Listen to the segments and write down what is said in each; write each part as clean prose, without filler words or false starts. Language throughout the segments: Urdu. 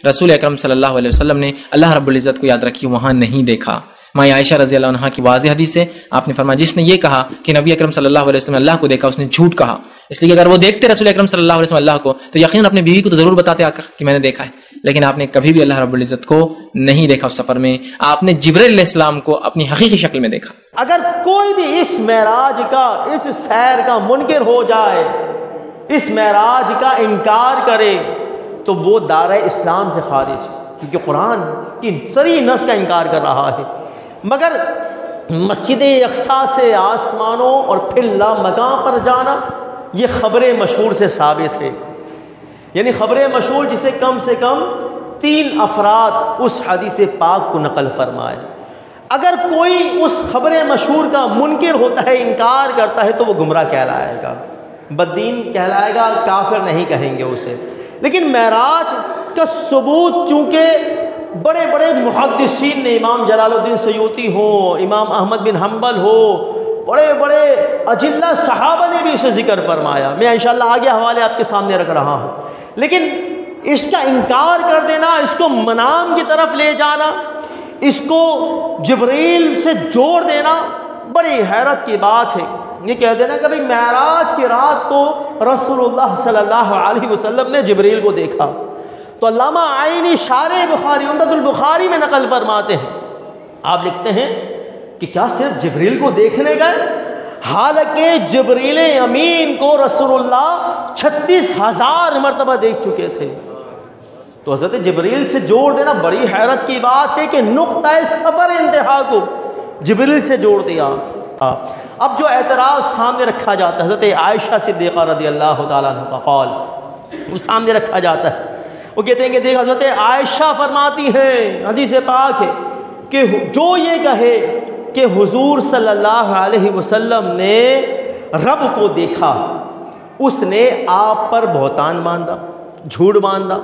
رسول اکرم صلی اللہ علیہ وسلم نے اللہ رب العزت کو یاد رکھی وہاں نہیں دیکھا۔ ماں عائشہ رضی اللہ عنہا کی واضح حدیث ہے، آپ نے فرمایا جس نے یہ کہا کہ نبی اکرم صلی اللہ علیہ وسلم نے اللہ کو دیکھا، اس نے جھوٹ کہا، اس لیے کہ اگر وہ دیکھتے رسول اکرم صلی اللہ علیہ وسلم اللہ کو تو یقیناً اپنی بیوی کو تو ضرور بتاتے آ کر کہ میں نے دیکھا ہے، لیکن آپ نے کبھی بھی اللہ رب العزت کو نہیں دیکھا۔ اس سفر میں آپ نے جبرائیل علیہ السلام کو اپنی حقیقی شکل میں دیکھا۔ اگر کوئی بھی اس معراج کا، اس سیر کا منکر ہو جائے، اس معراج کا انکار کرے تو وہ دائرہ اسلام سے خارج، کیونکہ قرآن کی صریح نص کا انکار کر رہا ہے۔ مگر مسجد اقصیٰ سے آسمانوں اور پھر لامکان پر جانا یہ خبر مشہور سے ثابت ہے، یعنی خبر مشہور جسے کم سے کم 3 افراد اس حدیث پاک کو نقل فرمائے۔ اگر کوئی اس خبر مشہور کا منکر ہوتا ہے، انکار کرتا ہے، تو وہ گمراہ کہلائے گا، بددین کہلائے گا، کافر نہیں کہیں گے اسے۔ لیکن معراج کا ثبوت چونکہ بڑے بڑے محدثین نے، امام جلال الدین سیوطی ہو، امام احمد بن حنبل ہو، بڑے بڑے اجلہ صحابہ نے بھی اسے ذکر فرمایا، میں انشاءاللہ آگے حوالے آپ کے سامنے رکھ رہا ہوں۔ لیکن اس کا انکار کر دینا، اس کو منام کی طرف لے جانا، اس کو جبرائیل سے جوڑ دینا بڑی حیرت کی بات ہے۔ یہ کہہ دینا کہ بھئی معراج کی رات تو رسول اللہ صلی اللہ علیہ وسلم نے جبرائیل کو دیکھا، تو علامہ عینی شارح بخاری عمدۃ البخاری میں نقل فرماتے ہیں، آپ لکھتے ہیں کہ کیا صرف جبرائیل کو دیکھنے گئے؟ حالانکہ جبرائیل امین کو رسول اللہ 36,000 مرتبہ دیکھ چکے تھے۔ تو حضرت جبرائیل سے جوڑ دینا بڑی حیرت کی بات ہے کہ نقطہ سفر انتہا کو جبرائیل سے جوڑ دیا۔ اب جو اعتراض سامنے رکھا جاتا ہے، حضرت عائشہ صدیقہ رضی اللہ تعالیٰ عنہ کا قول وہ سامنے رکھا جاتا ہے، وہ کہتے ہیں کہ دیکھ حضرت عائشہ فرماتی ہیں، حدیث پاک ہے کہ جو یہ کہے کہ حضور صلی اللہ علیہ وسلم نے رب کو دیکھا، اس نے آپ پر بہتان باندھا، جھوٹ باندھا۔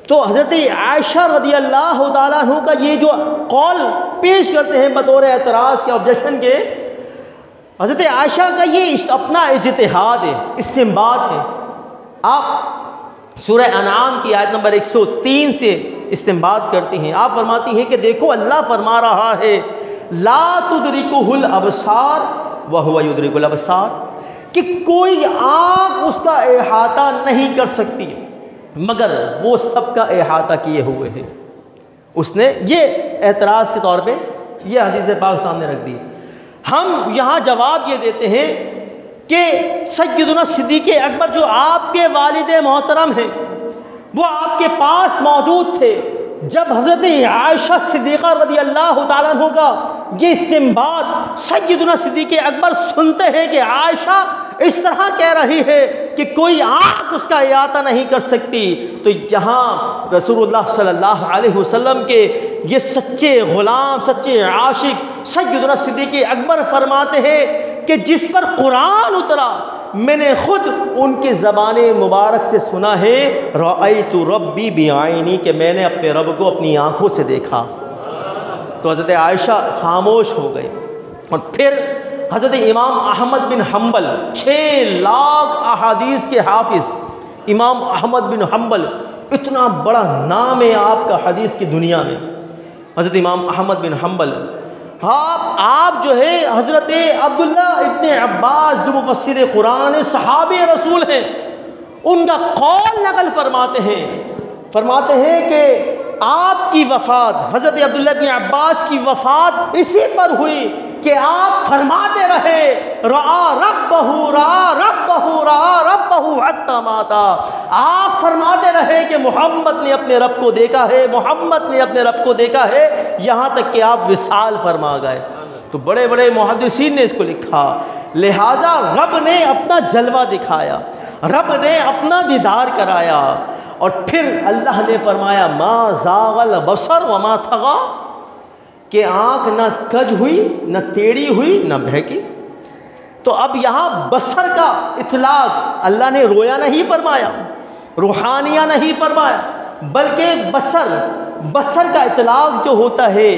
تو حضرت عائشہ رضی اللہ تعالیٰ عنہ کا یہ جو قول پیش کرتے ہیں بطور اعتراض کے، آبجیکشن کے، حضرت عائشہ کا یہ اپنا اجتہاد ہے، استنباط ہے۔ آپ سورہ انعام کی آیت نمبر 103 سے استنباط کرتی ہیں، آپ فرماتی ہیں کہ دیکھو اللہ فرما رہا ہے لا تدرکہ الابصار وہو یدرک الابصار، کہ کوئی آنکھ اس کا احاطہ نہیں کر سکتی مگر وہ سب کا احاطہ کیے ہوئے ہیں۔ اس نے یہ اعتراض کے طور پہ یہ حدیث پاک سامنے رکھ دی۔ ہم یہاں جواب یہ دیتے ہیں کہ سیدنا صدیق اکبر جو آپ کے والد محترم ہیں، وہ آپ کے پاس موجود تھے جب حضرت عائشہ صدیقہ رضی اللہ تعالیٰ عنہ کا یہ استنباط سیدنا صدیق اکبر سنتے ہیں کہ عائشہ اس طرح کہہ رہی ہے کہ کوئی آنکھ اس کا احاطہ نہیں کر سکتی، تو یہاں رسول اللہ صلی اللہ علیہ وسلم کے یہ سچے غلام، سچے عاشق سیدنا صدیق اکبر فرماتے ہیں کہ جس پر قرآن اترا میں نے خود ان کی زبان مبارک سے سنا ہے، رأیت ربی بعینی، کہ میں نے اپنے رب کو اپنی آنکھوں سے دیکھا۔ تو حضرت عائشہ خاموش ہو گئی۔ اور پھر حضرت امام احمد بن حنبل 6 لاکھ احادیث کے حافظ امام احمد بن حنبل، اتنا بڑا نام ہے آپ کا حدیث کی دنیا میں، حضرت امام احمد بن حنبل، آپ جو ہے حضرت عبداللہ ابن عباس جو مفسر قرآن صحابی رسول ہیں، ان کا قول نقل فرماتے ہیں کہ آپ کی وفات، حضرت عبداللہ ابن عباس کی وفات اسی پر ہوئی کہ آپ فرماتے رہے رعا ربہ حتی ماتا، آپ فرماتے رہے کہ محمد نے اپنے رب کو دیکھا ہے، محمد نے اپنے رب کو دیکھا ہے، یہاں تک کہ آپ وصال فرما گئے۔ تو بڑے بڑے محدثین نے اس کو لکھا، لہٰذا رب نے اپنا جلوہ دکھایا، رب نے اپنا دیدار کرایا، اور پھر اللہ نے فرمایا ما زاغ البصر وما طغی، کہ آنکھ نہ کج ہوئی، نہ ٹیڑھی ہوئی، نہ بہکی۔ تو اب یہاں بصر کا اطلاق اللہ نے رویا نہیں فرمایا، روحانیہ نہیں فرمایا، بلکہ بصر کا اطلاق جو ہوتا ہے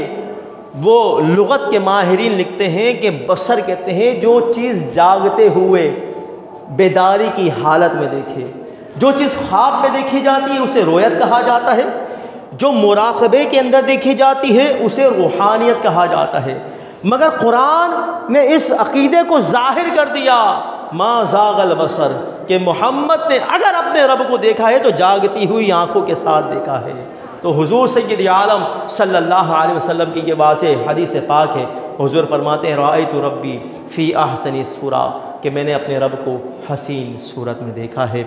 وہ لغت کے ماہرین لکھتے ہیں کہ بصر کہتے ہیں جو چیز جاگتے ہوئے بیداری کی حالت میں دیکھے، جو چیز خواب میں دیکھی جاتی ہے اسے رویت کہا جاتا ہے، جو مراقبے کے اندر دیکھی جاتی ہے اسے روحانیت کہا جاتا ہے۔ مگر قرآن نے اس عقیدے کو ظاہر کر دیا، ما زاغ البصر، کہ محمد نے اگر اپنے رب کو دیکھا ہے تو جاگتی ہوئی آنکھوں کے ساتھ دیکھا ہے۔ تو حضور سید عالم صلی اللہ علیہ وسلم کی یہ واضح حدیث پاک ہے، حضور فرماتے ہیں رأیت ربی فی احسن صورہ، کہ میں نے اپنے رب کو حسین صورت میں دیکھا ہے۔